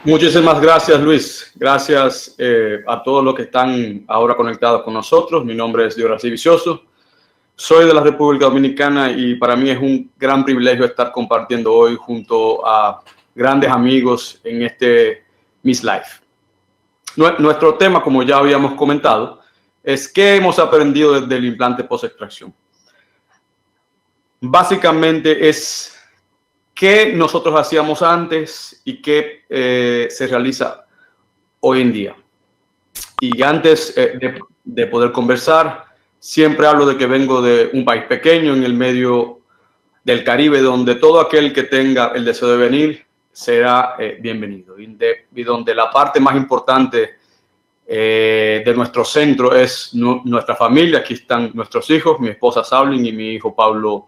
Muchísimas gracias, Luis. Gracias a todos los que están ahora conectados con nosotros. Mi nombre es Diorací Vicioso. Soy de la República Dominicana y para mí es un gran privilegio estar compartiendo hoy junto a grandes amigos en este Miss Life. Nuestro tema, como ya habíamos comentado, es qué hemos aprendido desde el implante post-extracción. Básicamente es qué nosotros hacíamos antes y qué se realiza hoy en día. Y antes de poder conversar, siempre hablo de que vengo de un país pequeño en el medio del Caribe, donde todo aquel que tenga el deseo de venir será bienvenido. Y donde la parte más importante de nuestro centro es nuestra familia. Aquí están nuestros hijos, mi esposa Sablin y mi hijo Pablo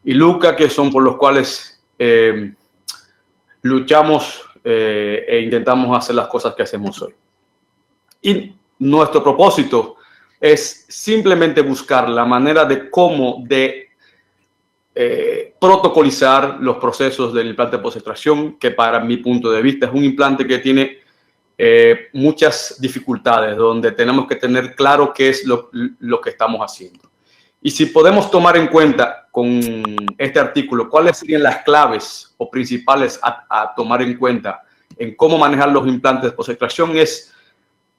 y Luca, que son por los cuales luchamos e intentamos hacer las cosas que hacemos hoy. Y nuestro propósito es simplemente buscar la manera de cómo protocolizar los procesos del implante post-extracción, que para mi punto de vista es un implante que tiene muchas dificultades, donde tenemos que tener claro qué es lo que estamos haciendo. Y si podemos tomar en cuenta con este artículo cuáles serían las claves o principales a tomar en cuenta en cómo manejar los implantes post-extracción, es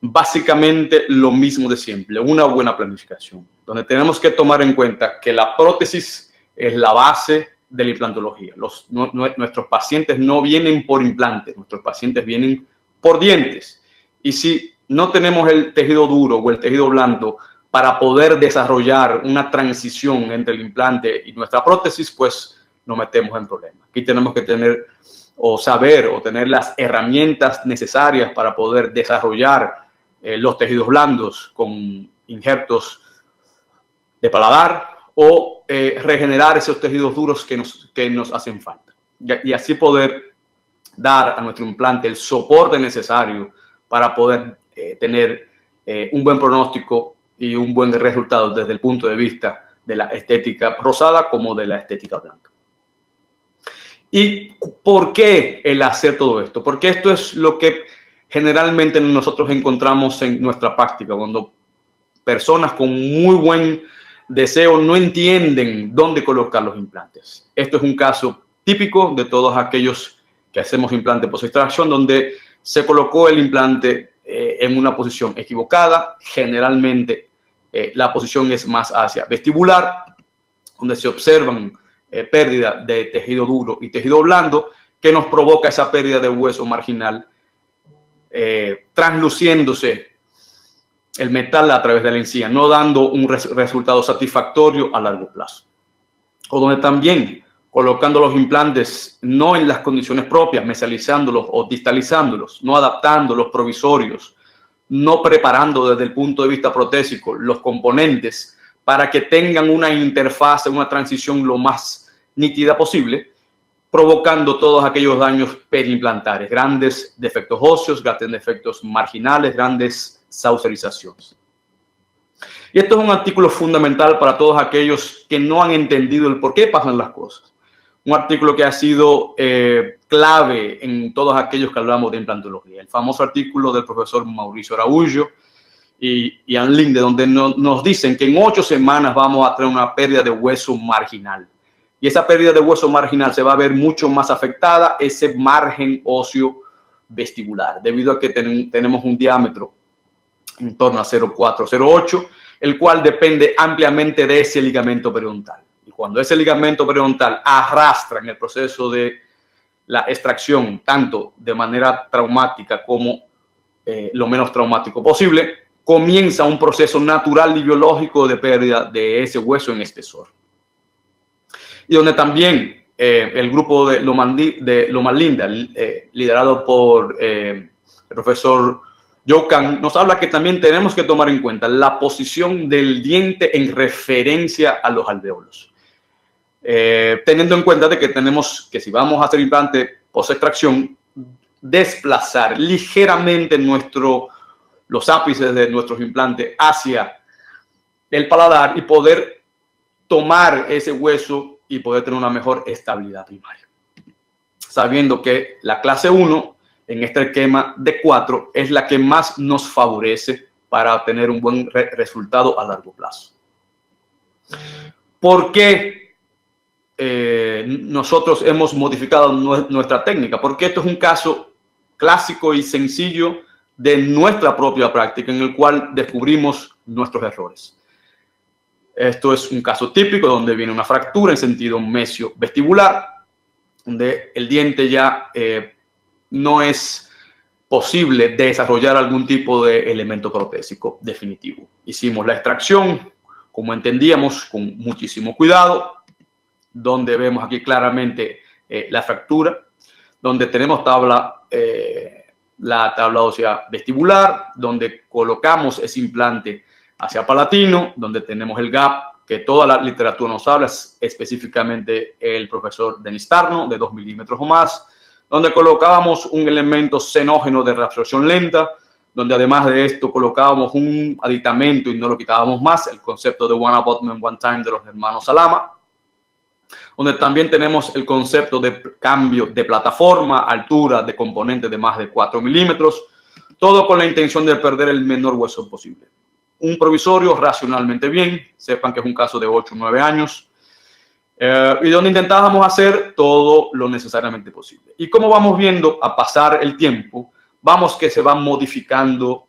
básicamente lo mismo de siempre, una buena planificación, donde tenemos que tomar en cuenta que la prótesis es la base de la implantología. Nuestros pacientes no vienen por implantes, nuestros pacientes vienen por dientes. Y si no tenemos el tejido duro o el tejido blando para poder desarrollar una transición entre el implante y nuestra prótesis, pues nos metemos en problemas. Aquí tenemos que tener o saber o tener las herramientas necesarias para poder desarrollar los tejidos blandos con injertos de paladar o regenerar esos tejidos duros que nos hacen falta. Y así poder dar a nuestro implante el soporte necesario para poder tener un buen pronóstico y un buen resultado desde el punto de vista de la estética rosada como de la estética blanca. ¿Y por qué el hacer todo esto? Porque esto es lo que generalmente nosotros encontramos en nuestra práctica, cuando personas con muy buen deseo no entienden dónde colocar los implantes. Esto es un caso típico de todos aquellos que hacemos implante post-extracción, donde se colocó el implante en una posición equivocada. Generalmente la posición es más hacia vestibular, donde se observan pérdida de tejido duro y tejido blando, que nos provoca esa pérdida de hueso marginal, transluciéndose el metal a través de la encía, no dando un resultado satisfactorio a largo plazo. O donde también colocando los implantes no en las condiciones propias, mesializándolos o distalizándolos, no adaptando los provisorios, no preparando desde el punto de vista protésico los componentes para que tengan una interfaz, una transición lo más nítida posible, provocando todos aquellos daños perimplantares, grandes defectos óseos, grandes defectos marginales, grandes saucerizaciones. Y esto es un artículo fundamental para todos aquellos que no han entendido el por qué pasan las cosas. Un artículo que ha sido clave en todos aquellos que hablamos de implantología. El famoso artículo del profesor Mauricio Araújo y Ann Linde, donde nos dicen que en 8 semanas vamos a tener una pérdida de hueso marginal. Y esa pérdida de hueso marginal se va a ver mucho más afectada ese margen óseo vestibular, debido a que tenemos un diámetro en torno a 0,4, 0,8, el cual depende ampliamente de ese ligamento periodontal. Y cuando ese ligamento periodontal arrastra en el proceso de la extracción, tanto de manera traumática como lo menos traumático posible, comienza un proceso natural y biológico de pérdida de ese hueso en espesor. Y donde también el grupo de Loma Linda, liderado por el profesor Joe Kahn, nos habla que también tenemos que tomar en cuenta la posición del diente en referencia a los alvéolos. Teniendo en cuenta de que tenemos que, si vamos a hacer implante post-extracción, desplazar ligeramente los ápices de nuestros implantes hacia el paladar y poder tomar ese hueso y poder tener una mejor estabilidad primaria. Sabiendo que la clase 1 en este esquema de 4 es la que más nos favorece para obtener un buen resultado a largo plazo. ¿Por qué nosotros hemos modificado nuestra técnica? Porque esto es un caso clásico y sencillo de nuestra propia práctica en el cual descubrimos nuestros errores. Esto es un caso típico donde viene una fractura en sentido mesio-vestibular, donde el diente ya no es posible desarrollar algún tipo de elemento protésico definitivo. Hicimos la extracción, como entendíamos, con muchísimo cuidado, donde vemos aquí claramente la fractura, donde tenemos la tabla ósea vestibular, donde colocamos ese implante hacia palatino, donde tenemos el gap que toda la literatura nos habla, específicamente el profesor Denis Tarno, de 2 milímetros o más, donde colocábamos un elemento senógeno de reabsorción lenta, donde además de esto colocábamos un aditamento y no lo quitábamos más, el concepto de one abutment, one time de los hermanos Salama, donde también tenemos el concepto de cambio de plataforma, altura de componente de más de 4 milímetros, todo con la intención de perder el menor hueso posible. Un provisorio racionalmente bien, sepan que es un caso de 8 o 9 años, y donde intentábamos hacer todo lo necesariamente posible. Y como vamos viendo a pasar el tiempo, vamos que se va modificando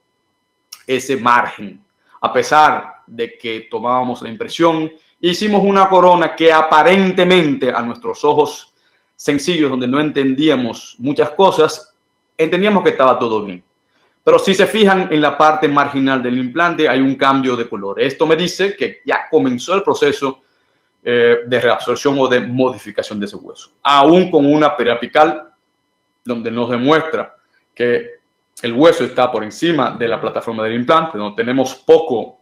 ese margen. A pesar de que tomábamos la impresión, hicimos una corona que aparentemente a nuestros ojos sencillos, donde no entendíamos muchas cosas, entendíamos que estaba todo bien. Pero si se fijan en la parte marginal del implante, hay un cambio de color. Esto me dice que ya comenzó el proceso de reabsorción o de modificación de ese hueso. Aún con una periapical, donde nos demuestra que el hueso está por encima de la plataforma del implante, donde tenemos poco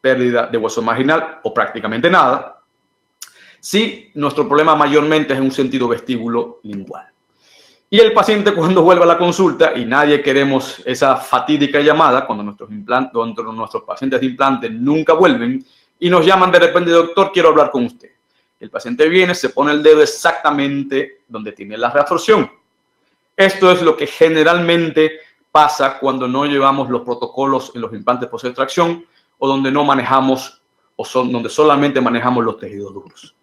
pérdida de hueso marginal o prácticamente nada. Sí, nuestro problema mayormente es en un sentido vestíbulo lingual. Y el paciente cuando vuelve a la consulta, y nadie queremos esa fatídica llamada, cuando nuestros pacientes de implante nunca vuelven y nos llaman de repente, doctor, quiero hablar con usted. El paciente viene, se pone el dedo exactamente donde tiene la reabsorción. Esto es lo que generalmente pasa cuando no llevamos los protocolos en los implantes post-extracción o donde no manejamos donde solamente manejamos los tejidos duros.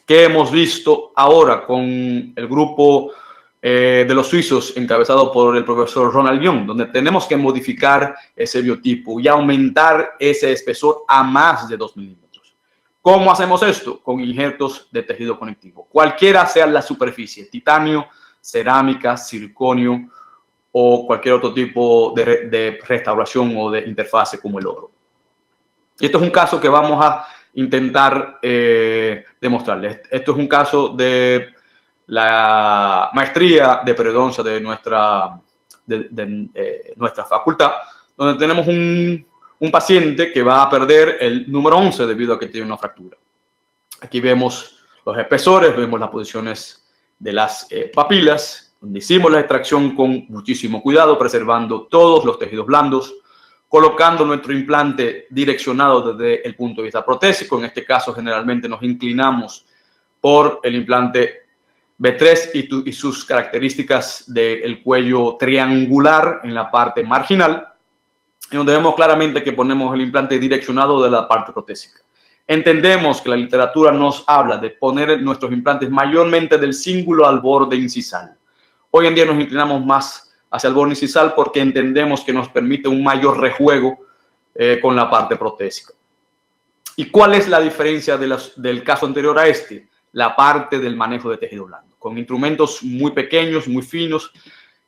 ¿Qué hemos visto ahora con el grupo de los suizos encabezado por el profesor Ronald Young, donde tenemos que modificar ese biotipo y aumentar ese espesor a más de 2 milímetros? ¿Cómo hacemos esto? Con injertos de tejido conectivo. Cualquiera sea la superficie, titanio, cerámica, circonio o cualquier otro tipo de restauración o de interfase como el oro. Esto es un caso que vamos a intentar demostrarles. Esto es un caso de la maestría de periodoncia de nuestra facultad, donde tenemos un paciente que va a perder el número 11 debido a que tiene una fractura. Aquí vemos los espesores, vemos las posiciones de las papilas, donde hicimos la extracción con muchísimo cuidado, preservando todos los tejidos blandos, colocando nuestro implante direccionado desde el punto de vista protésico. En este caso, generalmente nos inclinamos por el implante B3 y sus características del cuello triangular en la parte marginal, en donde vemos claramente que ponemos el implante direccionado de la parte protésica. Entendemos que la literatura nos habla de poner nuestros implantes mayormente del cíngulo al borde incisal. Hoy en día nos inclinamos más hacia el borde incisal porque entendemos que nos permite un mayor rejuego con la parte protésica. ¿Y cuál es la diferencia del caso anterior a este? La parte del manejo de tejido blando. Con instrumentos muy pequeños, muy finos.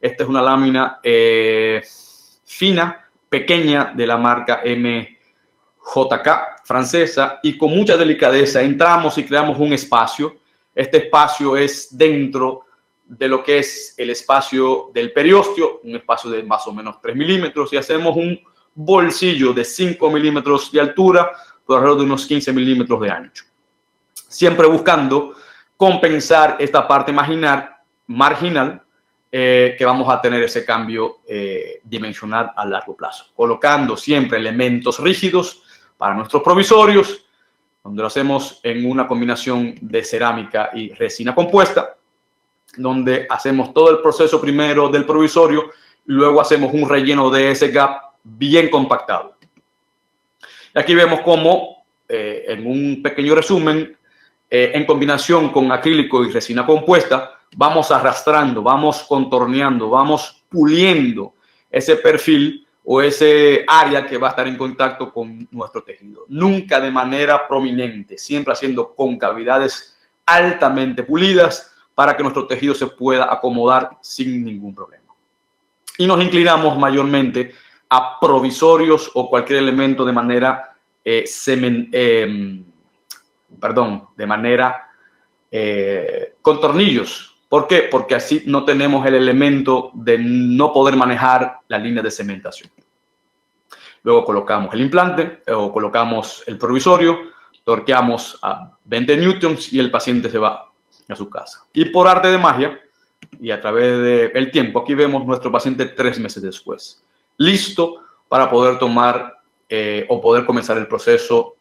Esta es una lámina fina, pequeña, de la marca MJK francesa, y con mucha delicadeza entramos y creamos un espacio. Este espacio es dentro de lo que es el espacio del periósteo, un espacio de más o menos 3 milímetros, y hacemos un bolsillo de 5 milímetros de altura por alrededor de unos 15 milímetros de ancho. Siempre buscando compensar esta parte marginal que vamos a tener ese cambio dimensional a largo plazo. Colocando siempre elementos rígidos para nuestros provisorios, donde lo hacemos en una combinación de cerámica y resina compuesta, donde hacemos todo el proceso primero del provisorio y luego hacemos un relleno de ese gap bien compactado. Y aquí vemos cómo, en un pequeño resumen, en combinación con acrílico y resina compuesta, vamos arrastrando, vamos contorneando, vamos puliendo ese perfil o ese área que va a estar en contacto con nuestro tejido. Nunca de manera prominente, siempre haciendo concavidades altamente pulidas para que nuestro tejido se pueda acomodar sin ningún problema. Y nos inclinamos mayormente a provisorios o cualquier elemento de manera con tornillos. ¿Por qué? Porque así no tenemos el elemento de no poder manejar la línea de cementación. Luego colocamos el implante o colocamos el provisorio, torqueamos a 20 newtons y el paciente se va a su casa. Y por arte de magia y a través del tiempo, aquí vemos nuestro paciente 3 meses después, listo para poder tomar o poder comenzar el proceso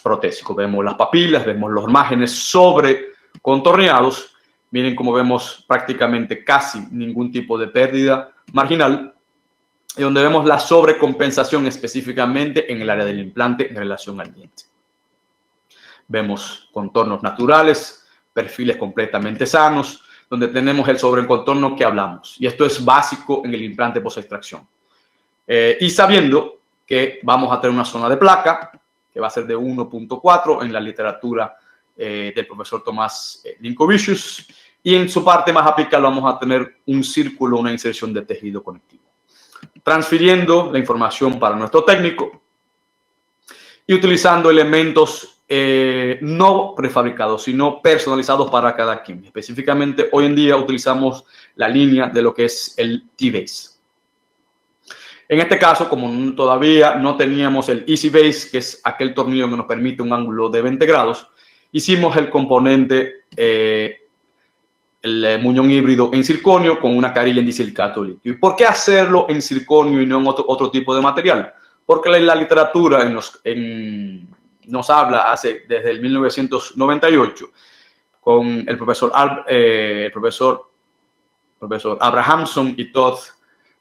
protésico. Vemos las papilas, vemos los márgenes sobre contorneados. Miren cómo vemos prácticamente casi ningún tipo de pérdida marginal, y donde vemos la sobrecompensación específicamente en el área del implante en relación al diente. Vemos contornos naturales, perfiles completamente sanos, donde tenemos el sobrecontorno que hablamos. Y esto es básico en el implante post-extracción. Y sabiendo que vamos a tener una zona de placa, que va a ser de 1.4 en la literatura del profesor Tomás Lincovicius, y en su parte más apical vamos a tener un círculo, una inserción de tejido conectivo. Transfiriendo la información para nuestro técnico y utilizando elementos no prefabricados, sino personalizados para cada quien. Específicamente, hoy en día utilizamos la línea de lo que es el T-Base. En este caso, como todavía no teníamos el Easy Base, que es aquel tornillo que nos permite un ángulo de 20 grados, hicimos el componente, el muñón híbrido en circonio con una carilla en disilicato litio. ¿Y por qué hacerlo en circonio y no en otro tipo de material? Porque la literatura nos habla desde el 1998 con el profesor Abrahamson y Todd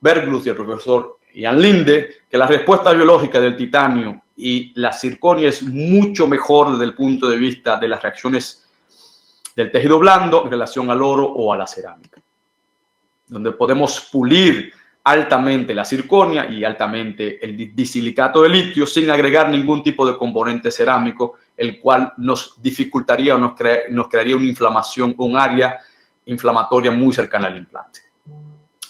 Bergluth y el profesor Ian Linde, que la respuesta biológica del titanio y la circonia es mucho mejor desde el punto de vista de las reacciones del tejido blando en relación al oro o a la cerámica, donde podemos pulir altamente la circonia y altamente el disilicato de litio sin agregar ningún tipo de componente cerámico, el cual nos dificultaría o nos crearía una inflamación, un área inflamatoria muy cercana al implante,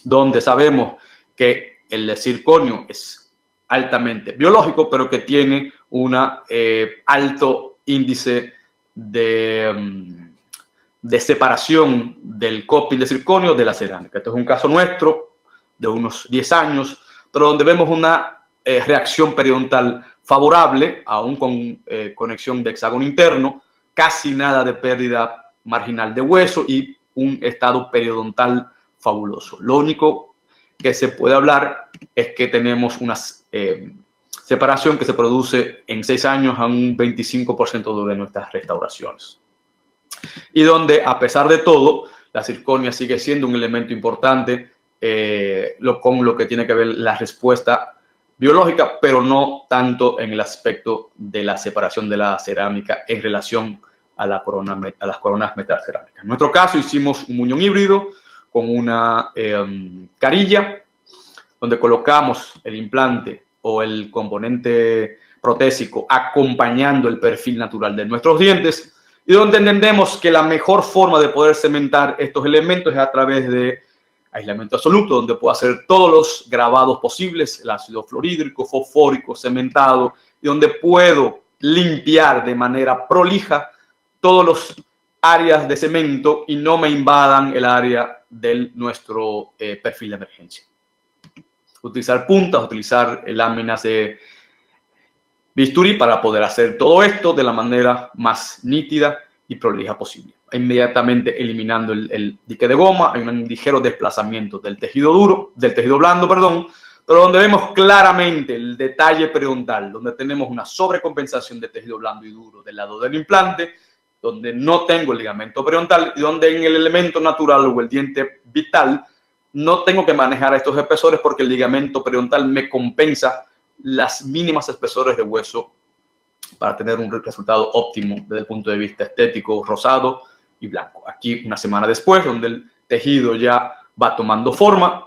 donde sabemos que el circonio es altamente biológico, pero que tiene un alto índice de separación del coping de circonio de la cerámica. Este es un caso nuestro de unos 10 años, pero donde vemos una reacción periodontal favorable, aún con conexión de hexágono interno, casi nada de pérdida marginal de hueso y un estado periodontal fabuloso. Lo único que se puede hablar es que tenemos una separación que se produce en 6 años a un 25% de nuestras restauraciones. Y donde, a pesar de todo, la circonia sigue siendo un elemento importante con lo que tiene que ver la respuesta biológica, pero no tanto en el aspecto de la separación de la cerámica en relación a las coronas metacerámicas. En nuestro caso hicimos un muñón híbrido con una carilla, donde colocamos el implante o el componente protésico acompañando el perfil natural de nuestros dientes, y donde entendemos que la mejor forma de poder cementar estos elementos es a través de aislamiento absoluto, donde puedo hacer todos los grabados posibles, el ácido fluorhídrico, fosfórico, cementado, y donde puedo limpiar de manera prolija todos los áreas de cemento y no me invadan el área de nuestro perfil de emergencia. Utilizar puntas, utilizar láminas de bisturí para poder hacer todo esto de la manera más nítida y prolija posible. Inmediatamente eliminando el dique de goma, hay un ligero desplazamiento del tejido blando, pero donde vemos claramente el detalle periodontal, donde tenemos una sobrecompensación de tejido blando y duro del lado del implante, donde no tengo el ligamento periodontal y donde en el elemento natural o el diente vital no tengo que manejar estos espesores porque el ligamento periodontal me compensa las mínimas espesores de hueso para tener un resultado óptimo desde el punto de vista estético, rosado y blanco. Aquí una semana después, donde el tejido ya va tomando forma,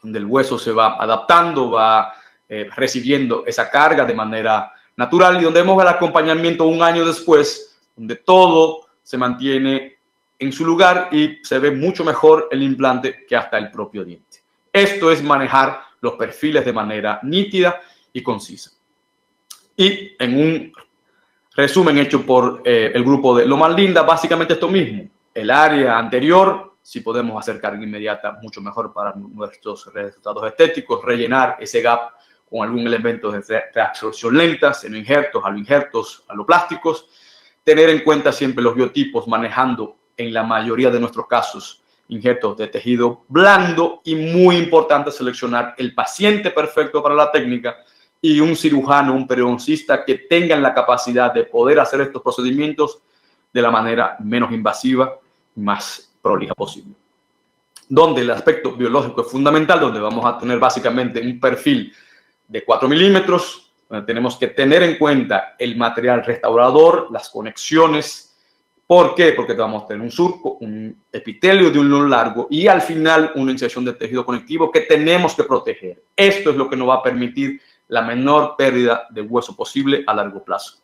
donde el hueso se va adaptando, va recibiendo esa carga de manera natural y donde vemos el acompañamiento un año después, donde todo se mantiene en su lugar y se ve mucho mejor el implante que hasta el propio diente. Esto es manejar los perfiles de manera nítida y concisa. Y en un resumen hecho por el grupo de Loma Linda, básicamente esto mismo. El área anterior, si podemos hacer carga inmediata, mucho mejor para nuestros resultados estéticos, rellenar ese gap con algún elemento de reabsorción lenta, senoinjertos, aloinjertos, aloplásticos, tener en cuenta siempre los biotipos, manejando en la mayoría de nuestros casos injertos de tejido blando y muy importante seleccionar el paciente perfecto para la técnica y un cirujano, un periodoncista que tengan la capacidad de poder hacer estos procedimientos de la manera menos invasiva y más prolija posible. Donde el aspecto biológico es fundamental, donde vamos a tener básicamente un perfil de 4 milímetros, donde tenemos que tener en cuenta el material restaurador, las conexiones. ¿Por qué? Porque vamos a tener un surco, un epitelio de un loro largo y al final una inyección de tejido conectivo que tenemos que proteger. Esto es lo que nos va a permitir la menor pérdida de hueso posible a largo plazo.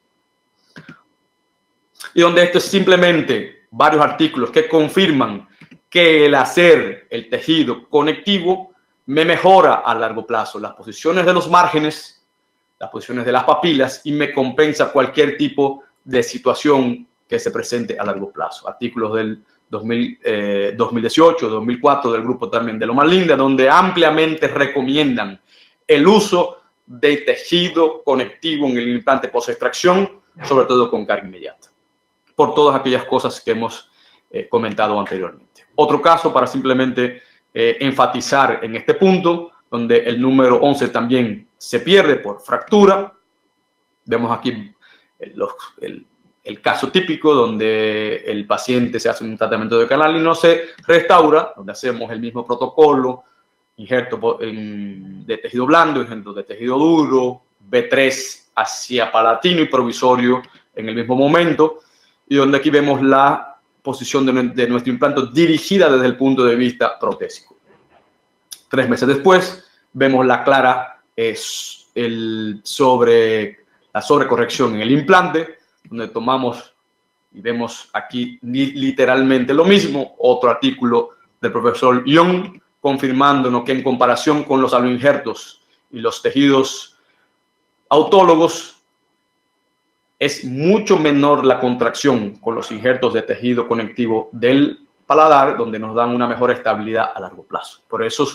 Y donde esto es simplemente varios artículos que confirman que el hacer el tejido conectivo me mejora a largo plazo las posiciones de los márgenes, las posiciones de las papilas y me compensa cualquier tipo de situación que se presente a largo plazo. Artículos del 2018, 2004 del grupo también de Loma Linda, donde ampliamente recomiendan el uso de tejido conectivo en el implante post-extracción, sobre todo con carga inmediata, por todas aquellas cosas que hemos comentado anteriormente. Otro caso para simplemente enfatizar en este punto, donde el número 11 también se pierde por fractura. Vemos aquí el caso típico donde el paciente se hace un tratamiento de canal y no se restaura, donde hacemos el mismo protocolo, injerto de tejido blando, injerto de tejido duro, B3 hacia palatino y provisorio en el mismo momento, y donde aquí vemos la posición de nuestro implante dirigida desde el punto de vista protésico. 3 meses después, vemos la clara la sobrecorrección en el implante, donde tomamos y vemos aquí literalmente lo mismo, otro artículo del profesor Young, confirmándonos que en comparación con los aloinjertos y los tejidos autólogos, es mucho menor la contracción con los injertos de tejido conectivo del paladar, donde nos dan una mejor estabilidad a largo plazo. Por eso,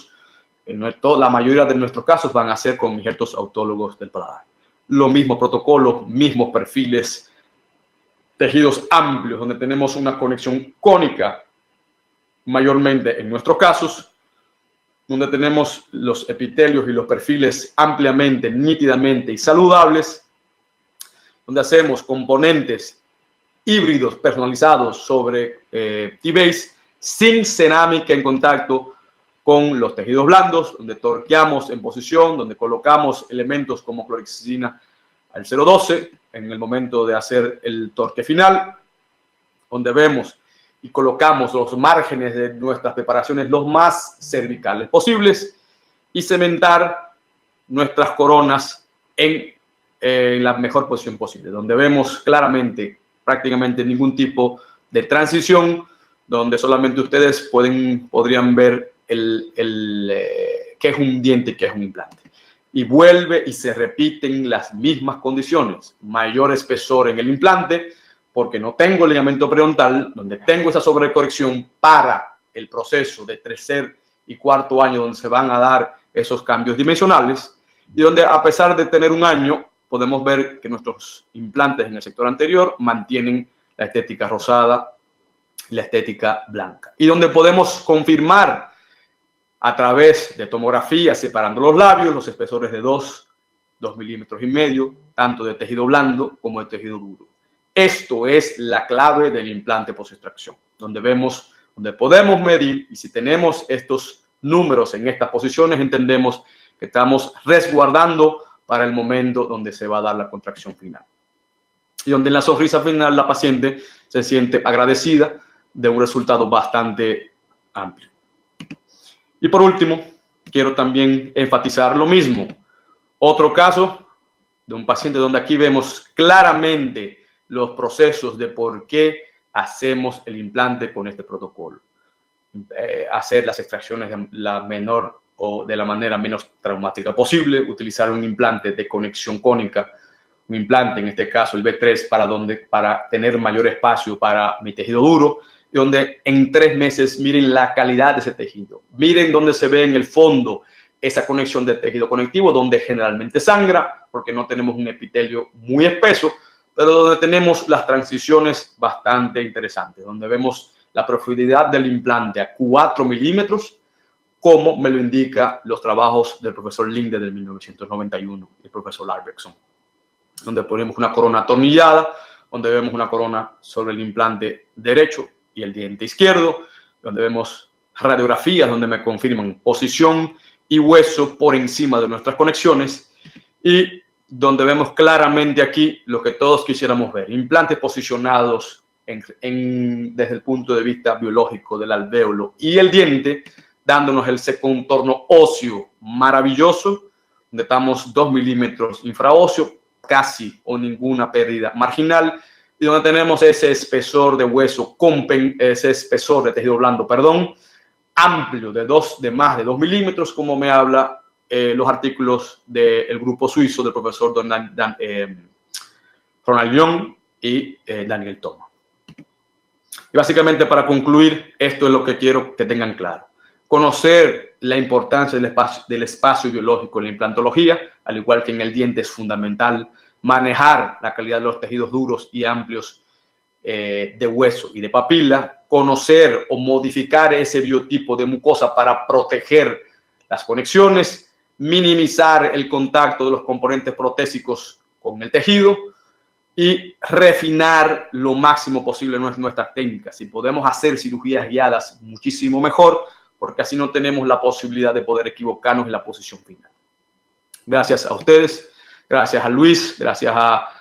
la mayoría de nuestros casos van a ser con injertos autólogos del paladar. Lo mismo protocolo, mismos perfiles, tejidos amplios, donde tenemos una conexión cónica, mayormente en nuestros casos, donde tenemos los epitelios y los perfiles ampliamente, nítidamente y saludables, donde hacemos componentes híbridos personalizados sobre T-Base sin cerámica en contacto con los tejidos blandos, donde torqueamos en posición, donde colocamos elementos como clorexidina al 0,12 en el momento de hacer el torque final, donde vemos y colocamos los márgenes de nuestras preparaciones los más cervicales posibles y cementar nuestras coronas en la mejor posición posible, donde vemos claramente prácticamente ningún tipo de transición, donde solamente ustedes podrían ver qué es un diente y qué es un implante. Y vuelve y se repiten las mismas condiciones, mayor espesor en el implante, porque no tengo ligamento periodontal, donde tengo esa sobrecorrección para el proceso de tercer y cuarto año, donde se van a dar esos cambios dimensionales, y donde a pesar de tener un año, podemos ver que nuestros implantes en el sector anterior mantienen la estética rosada y la estética blanca. Y donde podemos confirmar a través de tomografía, separando los labios, los espesores de 2 milímetros y medio, tanto de tejido blando como de tejido duro. Esto es la clave del implante post-extracción, donde podemos medir, y si tenemos estos números en estas posiciones, entendemos que estamos resguardando para el momento donde se va a dar la contracción final. Y donde en la sonrisa final la paciente se siente agradecida de un resultado bastante amplio. Y por último, quiero también enfatizar lo mismo. Otro caso de un paciente donde aquí vemos claramente los procesos de por qué hacemos el implante con este protocolo. Hacer las extracciones de la menor o de la manera menos traumática posible, utilizar un implante de conexión cónica, un implante, en este caso el B3, para tener mayor espacio para mi tejido duro, y donde en 3 meses miren la calidad de ese tejido, miren dónde se ve en el fondo esa conexión de tejido conectivo, donde generalmente sangra, porque no tenemos un epitelio muy espeso, pero donde tenemos las transiciones bastante interesantes, donde vemos la profundidad del implante a 4 milímetros, como me lo indica los trabajos del profesor Linde del 1991 y el profesor Albrechtson, donde ponemos una corona atornillada, donde vemos una corona sobre el implante derecho y el diente izquierdo, donde vemos radiografías donde me confirman posición y hueso por encima de nuestras conexiones, y donde vemos claramente aquí lo que todos quisiéramos ver: implantes posicionados desde el punto de vista biológico del alvéolo y el diente, dándonos ese contorno óseo maravilloso, donde estamos 2 milímetros infraóseo, casi o ninguna pérdida marginal, y donde tenemos ese espesor de hueso, ese espesor de tejido blando, amplio de más de 2 milímetros, como me habla los artículos del grupo suizo del profesor Ronald Young y Daniel Thomas. Y básicamente, para concluir, esto es lo que quiero que tengan claro: conocer la importancia del espacio biológico en la implantología, al igual que en el diente, es fundamental. Manejar la calidad de los tejidos duros y amplios de hueso y de papila, conocer o modificar ese biotipo de mucosa para proteger las conexiones, minimizar el contacto de los componentes protésicos con el tejido y refinar lo máximo posible nuestras técnicas. Si podemos hacer cirugías guiadas, muchísimo mejor, porque así no tenemos la posibilidad de poder equivocarnos en la posición final. Gracias a ustedes, gracias a Luis, gracias a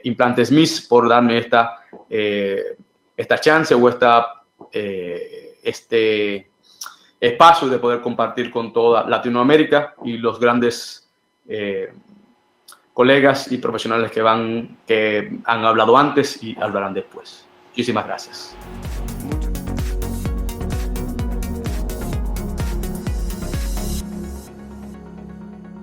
Implantes Smith por darme esta chance o este espacio de poder compartir con toda Latinoamérica y los grandes colegas y profesionales que han hablado antes y hablarán después. Muchísimas gracias.